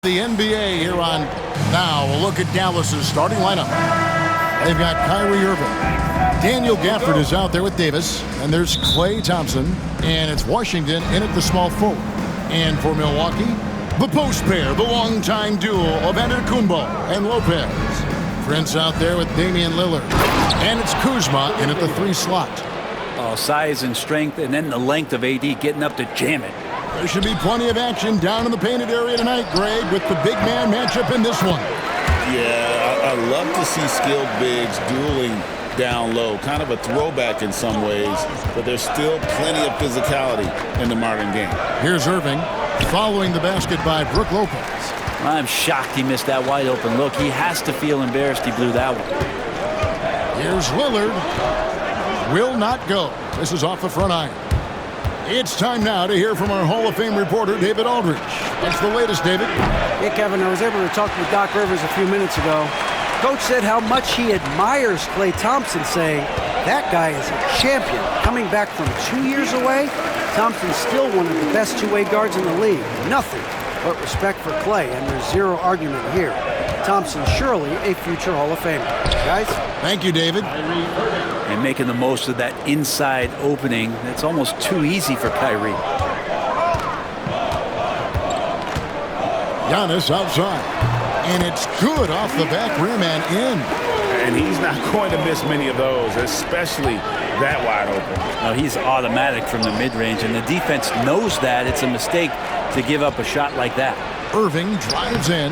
The NBA here on Now. We'll look at Dallas's starting lineup. They've got Kyrie Irving. Daniel Gafford is out there with Davis. And there's Klay Thompson. And it's Washington in at the small forward. And for Milwaukee, the post pair, the longtime duo of Antetokounmpo and Lopez. Prince out there with Damian Lillard. And it's Kuzma in at the 3 slot. Size and strength, and then the length of AD getting up to jam it. There should be plenty of action down in the painted area tonight, Greg, with the big man matchup in this one. Yeah, I love to see skilled bigs dueling down low. Kind of a throwback in some ways, but there's still plenty of physicality in the modern game. Here's Irving following the basket by Brook Lopez. I'm shocked he missed that wide open look. He has to feel embarrassed he blew that one. Here's Lillard. Will not go. This is off the front iron. It's time now to hear from our Hall of Fame reporter, David Aldridge. What's the latest, David? Hey, Kevin, I was able to talk with Doc Rivers a few minutes ago. Coach said how much he admires Klay Thompson, saying that guy is a champion. Coming back from 2 years away, Thompson's still one of the best two-way guards in the league. Nothing but respect for Klay, and there's zero argument here. Thompson surely a future Hall of Famer. Guys? Thank you, David. And making the most of that inside opening. That's almost too easy for Kyrie. Giannis outside. And it's good off the back rim and in. And he's not going to miss many of those, especially that wide open. Now, he's automatic from the mid-range, and the defense knows that. It's a mistake to give up a shot like that. Irving drives in.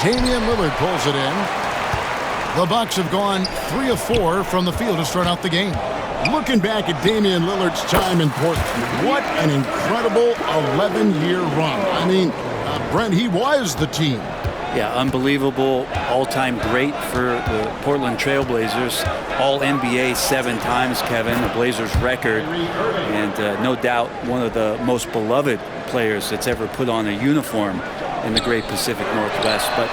Damian Lillard pulls it in. The Bucks have gone 3 of 4 from the field to start out the game. Looking back at Damian Lillard's time in Portland, what an incredible 11-year run. I mean, Brent, he was the team. Yeah, unbelievable, all-time great for the Portland Trailblazers. All-NBA 7 times, Kevin, the Blazers record. And no doubt one of the most beloved players that's ever put on a uniform in the great Pacific Northwest. But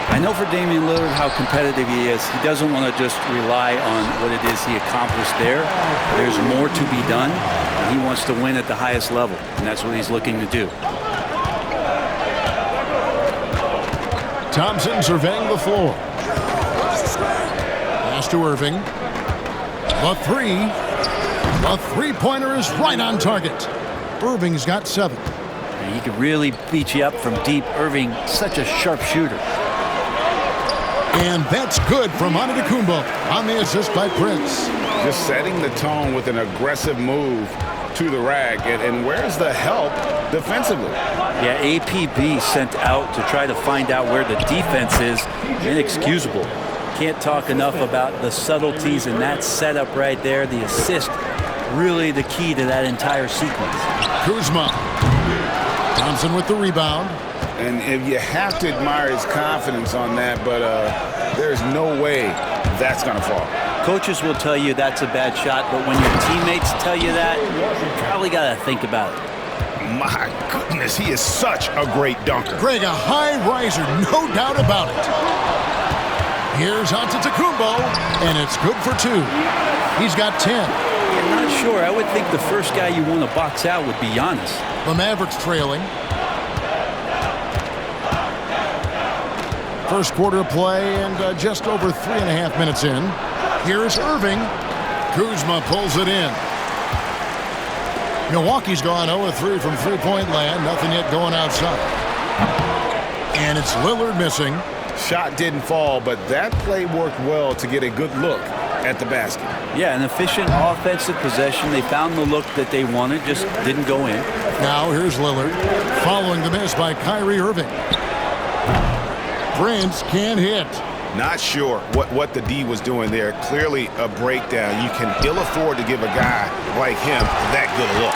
I know for Damian Lillard how competitive he is. He doesn't want to just rely on what it is he accomplished there. There's more to be done, and he wants to win at the highest level, and that's what he's looking to do. Thompson surveying the floor. Pass to Irving. The three-pointer is right on target. Irving's got 7. And he can really beat you up from deep. Irving, such a sharp shooter. And that's good from Antetokounmpo on the assist by Prince. Just setting the tone with an aggressive move to the rack. And where's the help defensively? Yeah, APB sent out to try to find out where the defense is. Inexcusable. Can't talk enough about the subtleties in that setup right there. The assist, really the key to that entire sequence. Kuzma. Thompson with the rebound. And if you have to admire his confidence on that, but there's no way that's going to fall. Coaches will tell you that's a bad shot, but when your teammates tell you that, you probably got to think about it. My goodness, he is such a great dunker. Greg, a high riser, no doubt about it. Here's Antetokounmpo, and it's good for 2. He's got 10. I'm not sure. I would think the first guy you want to box out would be Giannis. The Mavericks trailing. First quarter of play and just over 3.5 minutes in. Here's Irving. Kuzma pulls it in. Milwaukee's gone 0-3 from three-point land. Nothing yet going outside. And it's Lillard missing. Shot didn't fall, but that play worked well to get a good look at the basket. Yeah, an efficient offensive possession. They found the look that they wanted, just didn't go in. Now here's Lillard following the miss by Kyrie Irving. Prince can't hit. Not sure what the D was doing there. Clearly a breakdown. You can ill afford to give a guy like him that good a look.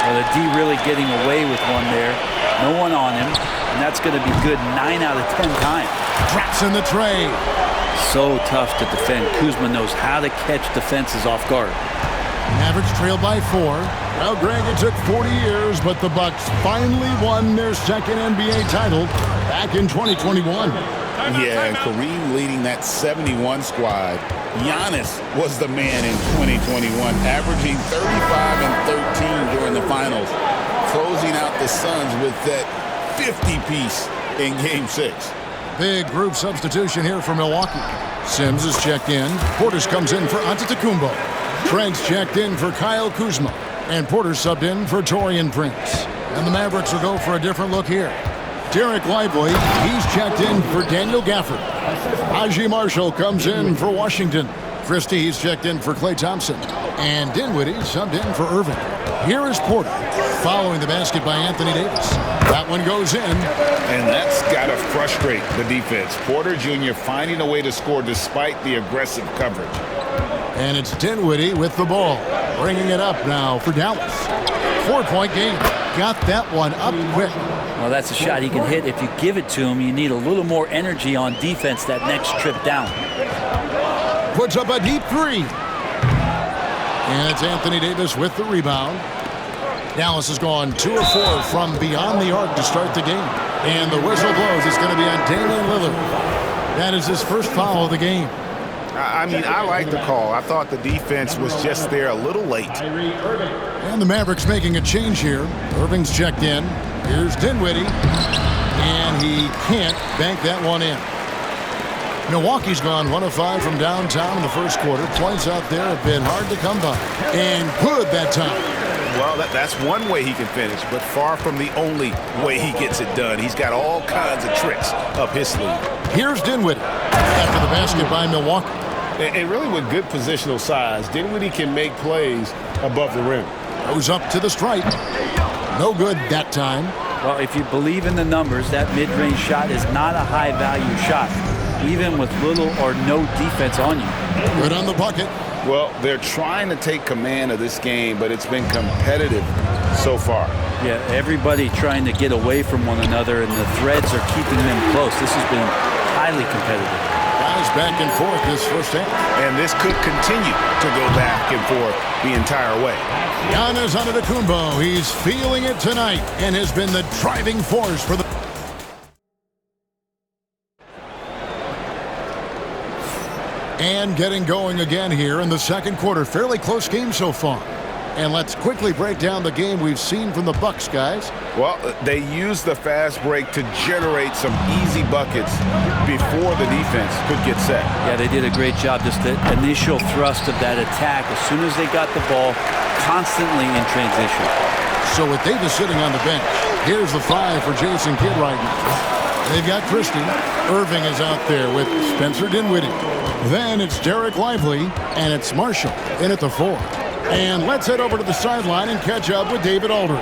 Well, the D really getting away with one there. No one on him, and that's going to be good 9 out of 10 times. Drops in the tray. So tough to defend. Kuzma knows how to catch defenses off guard. Mavericks trail by 4. Well, Greg, it took 40 years, but the Bucks finally won their second NBA title back in 2021. Yeah, and Kareem leading that 71 squad. Giannis was the man in 2021, averaging 35 and 13 during the finals, closing out the Suns with that 50-piece in Game 6. Big group substitution here for Milwaukee. Sims is checked in. Portis comes in for Antetokounmpo. Trent's checked in for Kyle Kuzma. And Porter subbed in for Taurean Prince. And the Mavericks will go for a different look here. Derek Lively, he's checked in for Daniel Gafford. Najee Marshall comes in for Washington. Christie, he's checked in for Klay Thompson. And Dinwiddie subbed in for Irving. Here is Porter, following the basket by Anthony Davis. That one goes in. And that's got to frustrate the defense. Porter Jr. finding a way to score despite the aggressive coverage. And it's Dinwiddie with the ball, bringing it up now for Dallas. 4-point game. Got that one up quick. Well, that's a shot he can hit. If you give it to him, you need a little more energy on defense that next trip down. Puts up a deep three. And it's Anthony Davis with the rebound. Dallas has gone 2 of 4 from beyond the arc to start the game. And the whistle blows. It's going to be on Damian Lillard. That is his first foul of the game. I mean, I like the call. I thought the defense was just there a little late. And the Mavericks making a change here. Irving's checked in. Here's Dinwiddie. And he can't bank that one in. Milwaukee's gone 1 of 5 from downtown in the first quarter. Points out there have been hard to come by. And good that time. Well, that's one way he can finish, but far from the only way he gets it done. He's got all kinds of tricks up his sleeve. Here's Dinwiddie after the basket by Milwaukee. And really with good positional size, Dinwiddie can make plays above the rim. Goes up to the stripe. No good that time. Well, if you believe in the numbers, that mid-range shot is not a high-value shot, even with little or no defense on you. Good on the bucket. Well, they're trying to take command of this game, but it's been competitive so far. Yeah, everybody trying to get away from one another, and the threads are keeping them close. This has been highly competitive. Guys back and forth this first half. And this could continue to go back and forth the entire way. Giannis Antetokounmpo, he's feeling it tonight and has been the driving force for the... And getting going again here in the second quarter. Fairly close game so far. And let's quickly break down the game we've seen from the Bucks, guys. Well, they used the fast break to generate some easy buckets before the defense could get set. Yeah, they did a great job. Just the initial thrust of that attack, as soon as they got the ball, constantly in transition. So with Davis sitting on the bench, here's the 5 for Jason Kidd right now. They've got Christie. Irving is out there with Spencer Dinwiddie. Then it's Derek Lively, and it's Marshall in at the 4. And let's head over to the sideline and catch up with David Aldridge.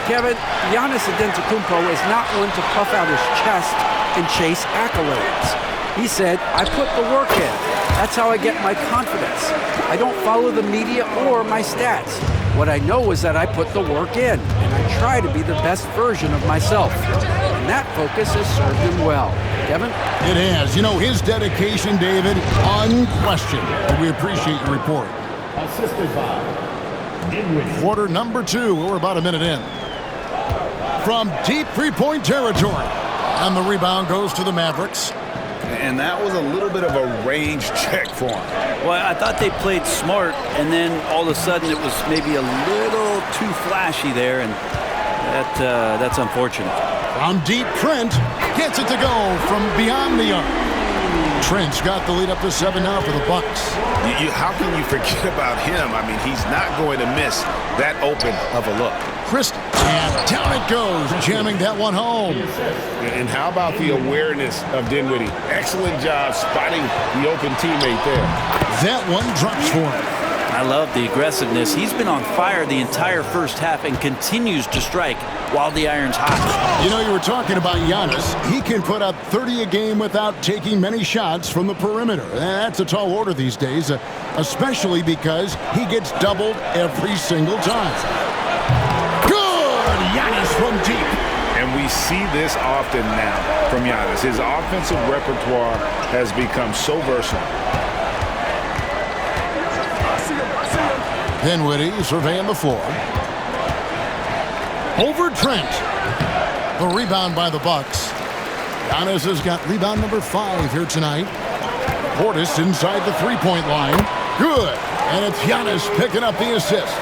Kevin, Giannis Antetokounmpo is not one to puff out his chest and chase accolades. He said, I put the work in. That's how I get my confidence. I don't follow the media or my stats. What I know is that I put the work in, and I try to be the best version of myself. And that focus has served him well. Kevin? It has. You know, his dedication, David, unquestioned. And we appreciate your report. Assisted by Dinwiddie. Quarter number 2. We're about a minute in. From deep three-point territory. And the rebound goes to the Mavericks. And that was a little bit of a range check for him. Well, I thought they played smart, and then all of a sudden it was maybe a little too flashy there, and that's unfortunate. From deep, Trent gets it to go from beyond the arc. Trent's got the lead up to 7 now for the Bucks. How can you forget about him? I mean, he's not going to miss that open of a look. Christie, and down it goes, jamming that one home. And how about the awareness of Dinwiddie? Excellent job spotting the open teammate there. That one drops for him. I love the aggressiveness. He's been on fire the entire first half and continues to strike while the iron's hot. You know, you were talking about Giannis. He can put up 30 a game without taking many shots from the perimeter. That's a tall order these days, especially because he gets doubled every single time. Good! Giannis from deep. And we see this often now from Giannis. His offensive repertoire has become so versatile. Dinwiddie surveying the floor. Over Trent. The rebound by the Bucks. Giannis has got rebound number 5 here tonight. Portis inside the three-point line. Good. And it's Giannis picking up the assist.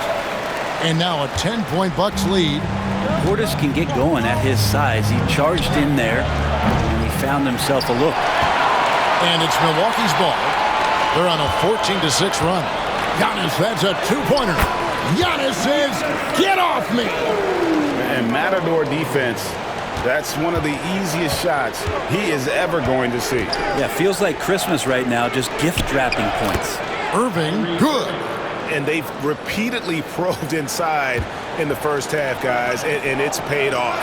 And now a 10-point Bucks lead. Portis can get going at his size. He charged in there, and he found himself a look. And it's Milwaukee's ball. They're on a 14-6 run. Giannis, that's a two-pointer. Giannis says, "Get off me!" And Matador defense, that's one of the easiest shots he is ever going to see. Yeah, feels like Christmas right now, just gift-wrapping points. Irving, good. And they've repeatedly probed inside in the first half, guys, and it's paid off.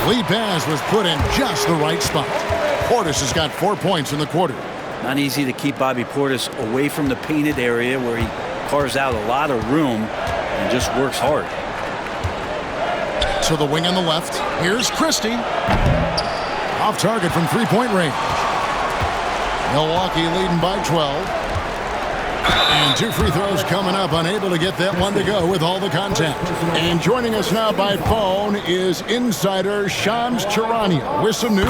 Lead pass was put in just the right spot. Portis has got 4 points in the quarter. Not easy to keep Bobby Portis away from the painted area where he carves out a lot of room and just works hard. To the wing on the left. Here's Christie. Off target from three-point range. Milwaukee leading by 12. And 2 free throws coming up. Unable to get that one to go with all the contact. And joining us now by phone is insider Shams Charania with some news.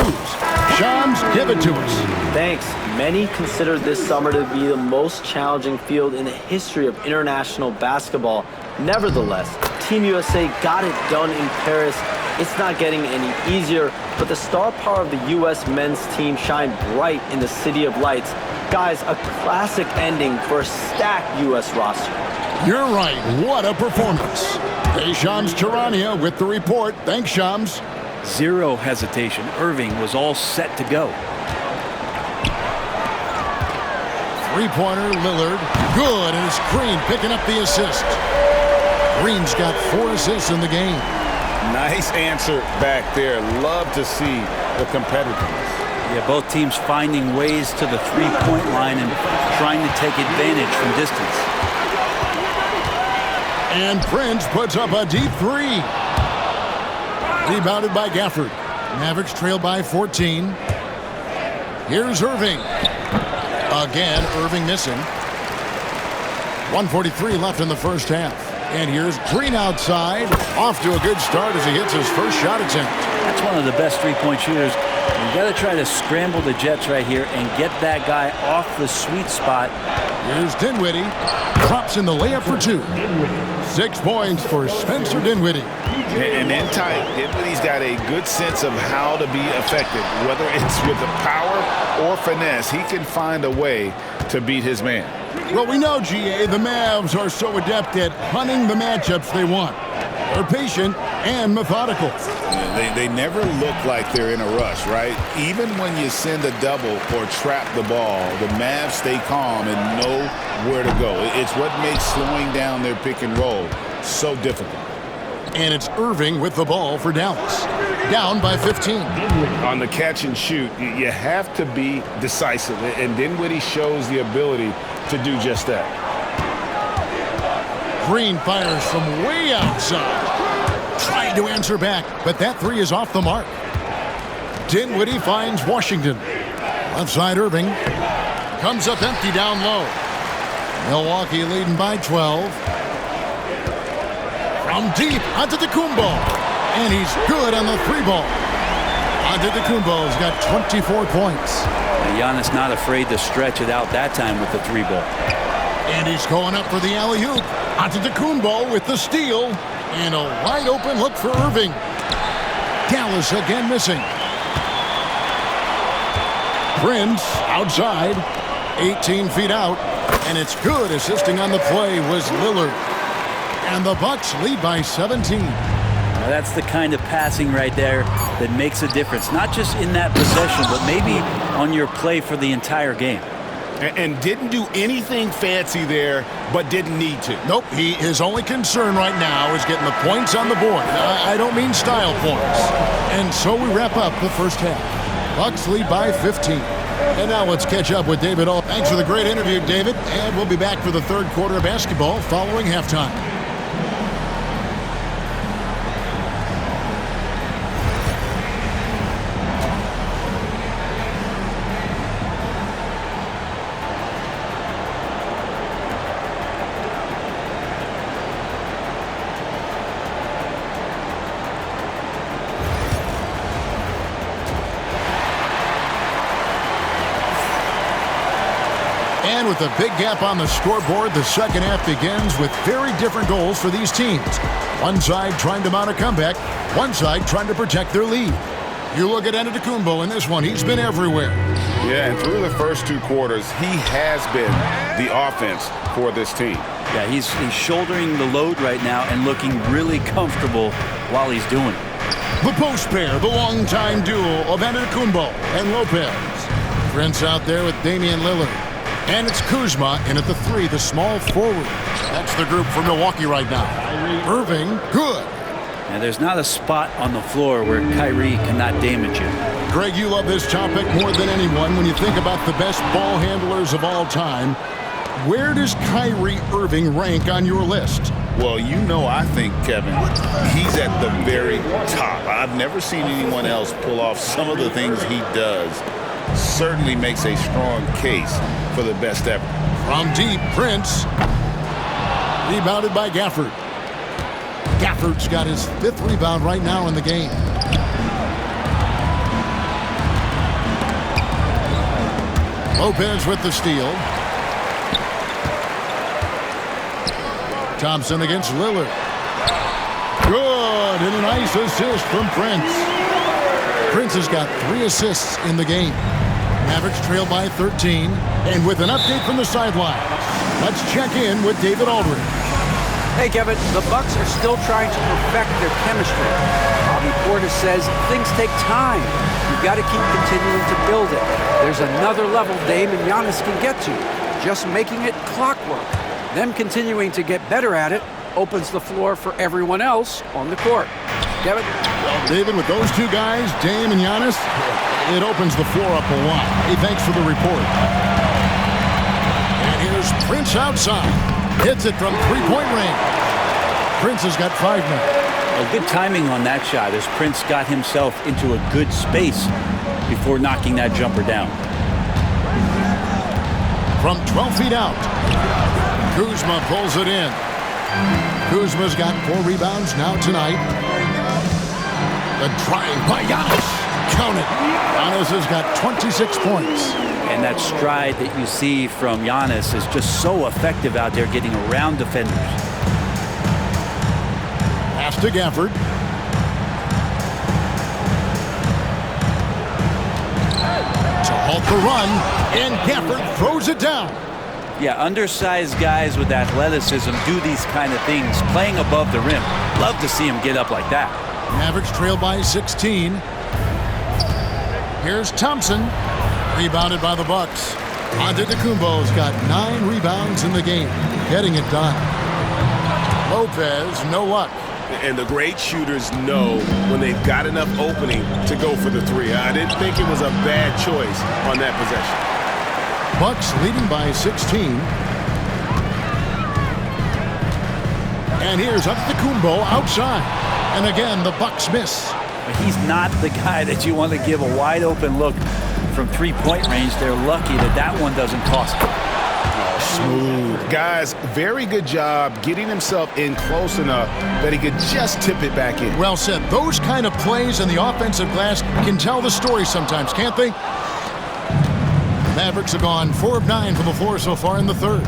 Shams, give it to us. Thanks. Many consider this summer to be the most challenging field in the history of international basketball. Nevertheless, Team USA got it done in Paris. It's not getting any easier, but the star power of the U.S. men's team shined bright in the City of Lights. Guys, a classic ending for a stacked U.S. roster. You're right. What a performance. Hey, Shams Charania with the report. Thanks, Shams. Zero hesitation. Irving was all set to go. Three-pointer, Lillard. Good, and it's Green picking up the assist. Green's got 4 assists in the game. Nice answer back there. Love to see the competitiveness. Yeah, both teams finding ways to the three-point line and trying to take advantage from distance. And Prince puts up a deep three. Rebounded by Gafford. Mavericks trail by 14. Here's Irving. Again, Irving missing. 1:43 left in the first half. And here's Green outside. Off to a good start as he hits his first shot attempt. That's one of the best three-point shooters. You got to try to scramble the Jets right here and get that guy off the sweet spot. Here's Dinwiddie. Drops in the layup for 2. 6 points for Spencer Dinwiddie. And in tight, Dinwiddie's got a good sense of how to be effective. Whether it's with the power or finesse, he can find a way to beat his man. Well, we know, GA, the Mavs are so adept at hunting the matchups they want. They're patient and methodical. They never look like they're in a rush, right? Even when you send a double or trap the ball, the Mavs stay calm and know where to go. It's what makes slowing down their pick and roll so difficult. And it's Irving with the ball for Dallas. Down by 15. On the catch and shoot, you have to be decisive, and Dinwiddie shows the ability to do just that. Green fires from way outside. Trying to answer back, but that three is off the mark. Dinwiddie finds Washington. Left side Irving. Comes up empty down low. Milwaukee leading by 12. From deep, Antetokounmpo. And he's good on the 3-ball. Antetokounmpo's got 24 points. And Giannis not afraid to stretch it out that time with the 3-ball. And he's going up for the alley-oop. Antetokounmpo with the steal. And a wide open look for Irving. Dallas again missing. Prince outside. 18 feet out. And it's good. Assisting on the play was Lillard. And the Bucks lead by 17. Now that's the kind of passing right there that makes a difference. Not just in that possession, but maybe on your play for the entire game. And didn't do anything fancy there, but didn't need to. Nope, his only concern right now is getting the points on the board. I don't mean style points. And so we wrap up the first half. Bucks lead by 15. And now let's catch up with David Ault. Thanks for the great interview, David. And we'll be back for the third quarter of basketball following halftime. And with a big gap on the scoreboard, the second half begins with very different goals for these teams. One side trying to mount a comeback, one side trying to protect their lead. You look at Antetokounmpo in this one. He's been everywhere. Yeah, and through the first 2 quarters, he has been the offense for this team. Yeah, he's shouldering the load right now and looking really comfortable while he's doing it. The post pair, the longtime duo of Antetokounmpo and Lopez. Prince out there with Damian Lillard. And it's Kuzma in at the 3, the small forward. That's the group for Milwaukee right now. Irving, good. And there's not a spot on the floor where Kyrie cannot damage you. Greg, you love this topic more than anyone. When you think about the best ball handlers of all time, where does Kyrie Irving rank on your list? Well, you know, I think, Kevin, he's at the very top. I've never seen anyone else pull off some of the things he does. Certainly makes a strong case for the best ever. From deep, Prince. Rebounded by Gafford. Gafford's got his 5th rebound right now in the game. Lopez with the steal. Thompson against Lillard. Good, and a nice assist from Prince. Prince has got 3 assists in the game. Mavericks trail by 13. And with an update from the sideline, let's check in with David Aldridge. Hey, Kevin, the Bucks are still trying to perfect their chemistry. Bobby Portis says things take time. You've got to keep continuing to build it. There's another level Dame and Giannis can get to, just making it clockwork. Them continuing to get better at it opens the floor for everyone else on the court. Kevin? Well, David, with those 2 guys, Dame and Giannis, it opens the floor up a lot. Hey, thanks for the report. And here's Prince outside. Hits it from 3-point range. Prince has got 5 now. Well, good timing on that shot as Prince got himself into a good space before knocking that jumper down. From 12 feet out, Kuzma pulls it in. Kuzma's got 4 rebounds now tonight. The drive by Giannis. Count it. Giannis has got 26 points. And that stride that you see from Giannis is just so effective out there getting around defenders. Pass to Gafford. To halt the run, and Gafford throws it down. Yeah, undersized guys with athleticism do these kind of things, playing above the rim. Love to see him get up like that. Mavericks trail by 16. Here's Thompson. Rebounded by the Bucks. Antetokounmpo's got 9 rebounds in the game, getting it done. Lopez, no luck. And the great shooters know when they've got enough opening to go for the 3. I didn't think it was a bad choice on that possession. Bucks leading by 16. And here's Antetokounmpo outside. And again, the Bucks miss. But he's not the guy that you want to give a wide open look from 3-point range. They're lucky that that one doesn't cost them. Smooth. Guys, very good job getting himself in close enough that he could just tip it back in. Well said. Those kind of plays in the offensive glass can tell the story sometimes, can't they? Mavericks have gone 4 of 9 from the floor so far in the 3rd.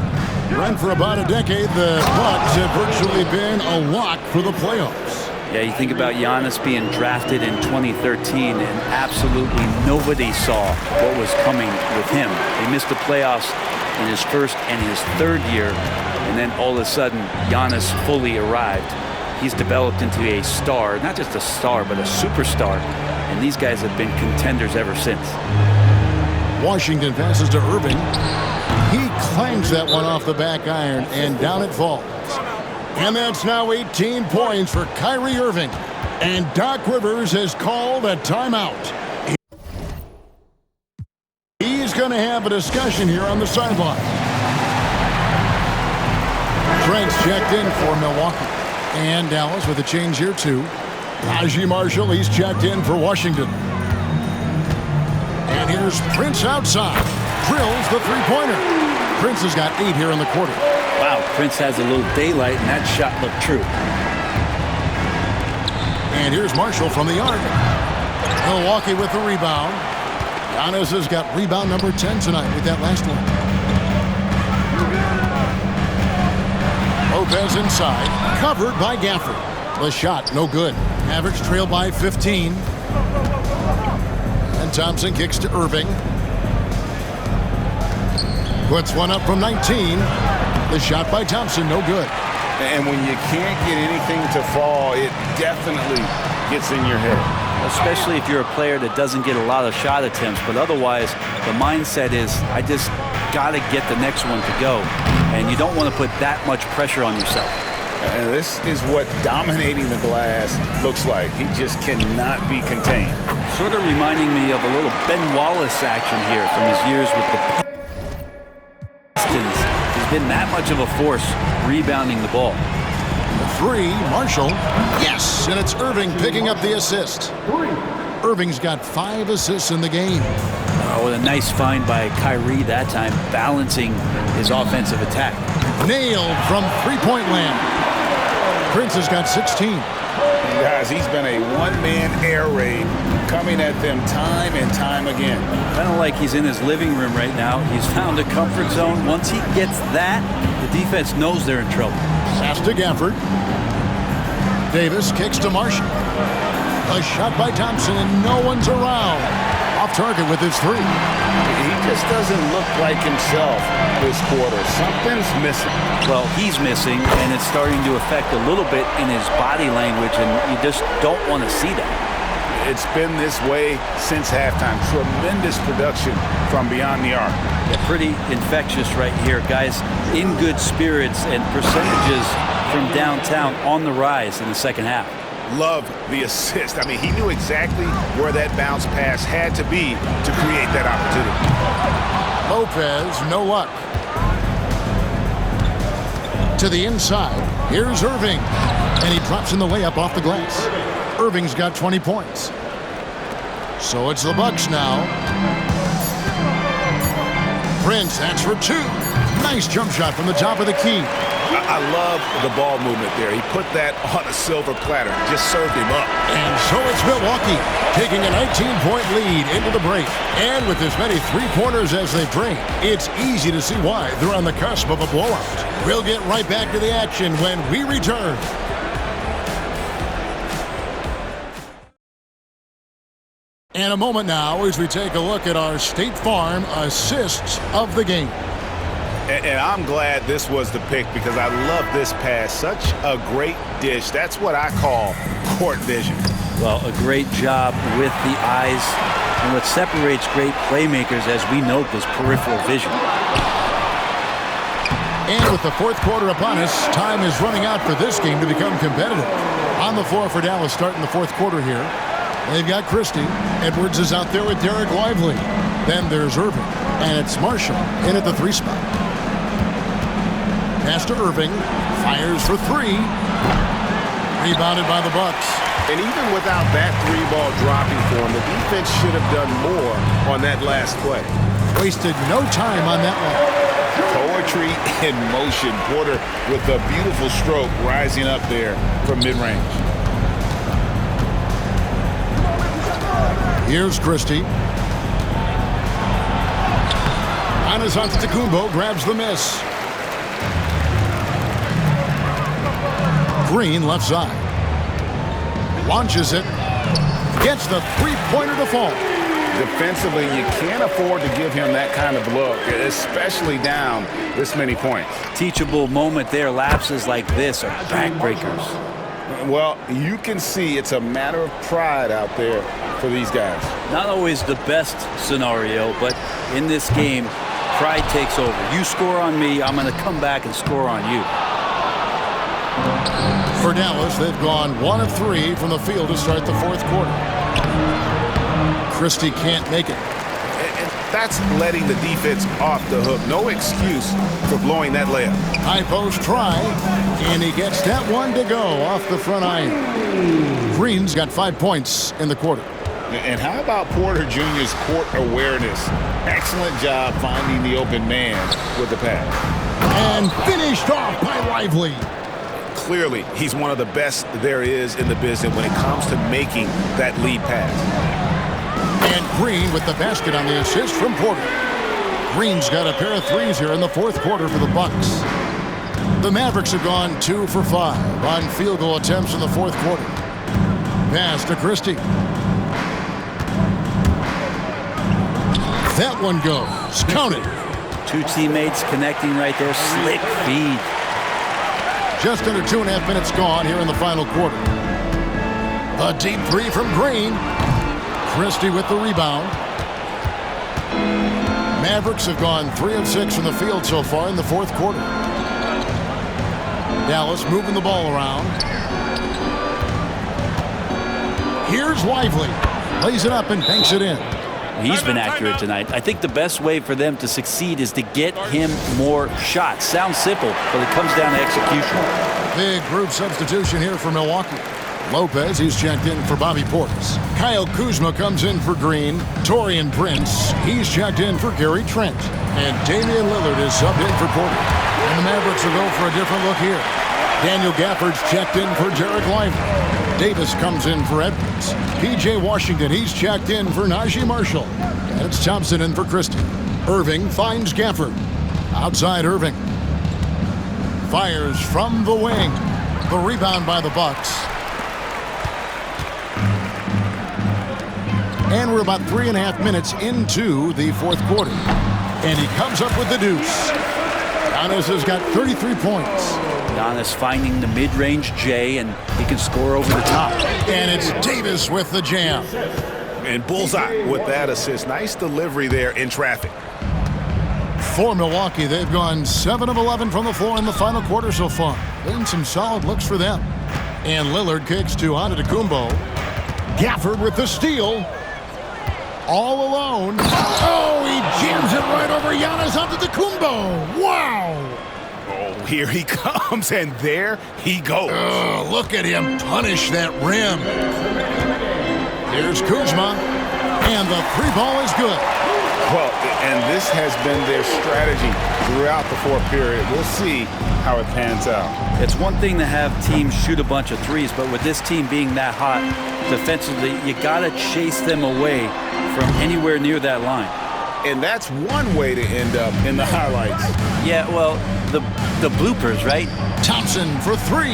Run for about a decade, the Bucks have virtually been a lock for the playoffs. Yeah, you think about Giannis being drafted in 2013, and absolutely nobody saw what was coming with him. He missed the playoffs in his 1st and his 3rd year, and then all of a sudden, Giannis fully arrived. He's developed into a star, not just a star, but a superstar, and these guys have been contenders ever since. Washington passes to Irving. He clangs that one off the back iron, and down it falls. And that's now 18 points for Kyrie Irving. And Doc Rivers has called a timeout. He's going to have a discussion here on the sideline. Trent's checked in for Milwaukee. And Dallas with a change here too. Najee Marshall, he's checked in for Washington. And here's Prince outside. Drills the 3-pointer. Prince has got 8 here in the quarter. Wow, Prince has a little daylight, and that shot looked true. And here's Marshall from the arc. Milwaukee with the rebound. Giannis has got rebound number 10 tonight with that last one. Lopez inside, covered by Gafford. The shot, no good. Mavericks trail by 15. And Thompson kicks to Irving. Puts one up from 19. The shot by Thompson, no good. And when you can't get anything to fall, it definitely gets in your head. Especially if you're a player that doesn't get a lot of shot attempts, but otherwise the mindset is I just got to get the next one to go, and you don't want to put that much pressure on yourself. And this is what dominating the glass looks like. He just cannot be contained. Sort of reminding me of a little Ben Wallace action here from his years with the Pistons. He's been that much of a force rebounding the ball. Three, Marshall. Yes, and it's Irving picking up the assist. Irving's got 5 assists in the game. Oh, what a nice find by Kyrie that time, balancing his offensive attack. Nailed from three-point land. Prince has got 16. Guys, he's been a one-man air raid coming at them time and time again. Kind of like he's in his living room right now. He's found a comfort zone. Once he gets that, the defense knows they're in trouble. Pass to Gafford. Davis kicks to Marshall. A shot by Thompson, and no one's around. Off target with his 3. He just doesn't look like himself this quarter. Something's missing. Well, he's missing, and it's starting to affect a little bit in his body language, and you just don't want to see that. It's been this way since halftime. Tremendous production from beyond the arc. Yeah, pretty infectious right here. Guys in good spirits, and percentages from downtown on the rise in the second half. Love the assist. I mean, he knew exactly where that bounce pass had to be to create that opportunity. Lopez, no luck. To the inside. Here's Irving. And he drops in the layup off the glass. Irving's got 20 points. So it's the Bucks now. Prince, that's for 2. Nice jump shot from the top of the key. I love the ball movement there. He put that on a silver platter. Just served him up. And so it's Milwaukee taking a 19-point lead into the break. And with as many three-pointers as they've drained, it's easy to see why they're on the cusp of a blowout. We'll get right back to the action when we return. And a moment now as we take a look at our State Farm assists of the game. And I'm glad this was the pick because I love this pass. Such a great dish. That's what I call court vision. Well, a great job with the eyes. And what separates great playmakers, as we note, is peripheral vision. And with the fourth quarter upon us, time is running out for this game to become competitive. On the floor for Dallas starting the fourth quarter here. They've got Christie. Edwards is out there with Derek Lively. Then there's Irving. And it's Marshall in at the 3 spot. Pass to Irving. Fires for 3. Rebounded by the Bucks. And even without that 3-ball dropping for him, the defense should have done more on that last play. Wasted no time on that one. Poetry in motion. Porter with a beautiful stroke rising up there from mid-range. Here's Christie. Giannis Antetokounmpo grabs the miss. Green left side. Launches it. Gets the three-pointer to fall. Defensively, you can't afford to give him that kind of look, especially down this many points. Teachable moment there. Lapses like this are backbreakers. Well, you can see it's a matter of pride out there for these guys. Not always the best scenario, but in this game, pride takes over. You score on me, I'm going to come back and score on you. For Dallas, they've gone 1 of 3 from the field to start the fourth quarter. Christie can't make it. And that's letting the defense off the hook. No excuse for blowing that layup. High post try, and he gets that one to go off the front iron. Green's got 5 points in the quarter. And how about Porter Jr.'s court awareness? Excellent job finding the open man with the pass. And finished off by Lively. Clearly, he's one of the best there is in the business when it comes to making that lead pass. And Green with the basket on the assist from Porter. Green's got a pair of threes here in the fourth quarter for the Bucks. The Mavericks have gone 2 for 5 on field goal attempts in the fourth quarter. Pass to Christie. That one goes. Counted. Two teammates connecting right there. Slick feed. Just under 2.5 minutes gone here in the final quarter. A deep three from Green. Christie with the rebound. Mavericks have gone 3 of 6 from the field so far in the fourth quarter. Dallas moving the ball around. Here's Lively. Lays it up and banks it in. He's been accurate tonight. I think the best way for them to succeed is to get him more shots. Sounds simple, but it comes down to execution. Big group substitution here for Milwaukee. Lopez, he's checked in for Bobby Portis. Kyle Kuzma comes in for Green. Taurean Prince, he's checked in for Gary Trent. And Damian Lillard is subbed in for Porter. And the Mavericks will go for a different look here. Daniel Gafford's checked in for Derek Lively. Davis comes in for Edwards. P.J. Washington, he's checked in for Najee Marshall. And it's Thompson in for Christie. Irving finds Gafford. Outside Irving. Fires from the wing. The rebound by the Bucks. And we're about 3.5 minutes into the fourth quarter. And he comes up with the deuce. Giannis has got 33 points. Giannis finding the mid-range J, and he can score over the top. And it's Davis with the jam. And bullseye with that assist. Nice delivery there in traffic. For Milwaukee, they've gone 7 of 11 from the floor in the final quarter so far. Been some solid looks for them. And Lillard kicks to Antetokounmpo. Gafford with the steal. All alone. Oh, he jams it right over Giannis Antetokounmpo. Wow. Oh, here he comes, and there he goes. Oh, look at him punish that rim. Here's Kuzma, and the three ball is good. Well, and this has been their strategy throughout the fourth period. We'll see how it pans out. It's one thing to have teams shoot a bunch of threes, but with this team being that hot defensively, you got to chase them away from anywhere near that line. And that's one way to end up in the highlights. Yeah, well, the bloopers, right? Thompson for three.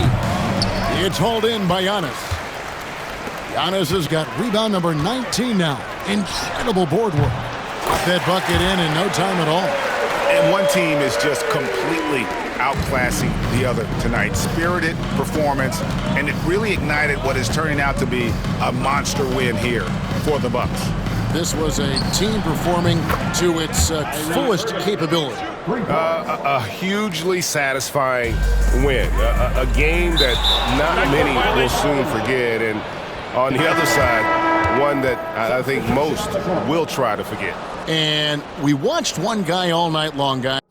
It's hauled in by Giannis. Giannis has got rebound number 19 now. Incredible board work. Got that bucket in no time at all. And one team is just completely outclassing the other tonight. Spirited performance, and it really ignited what is turning out to be a monster win here for the Bucks. This was a team performing to its fullest capability. A hugely satisfying win. A game that not many will soon forget. And on the other side, one that I think most will try to forget. And we watched one guy all night long, guys.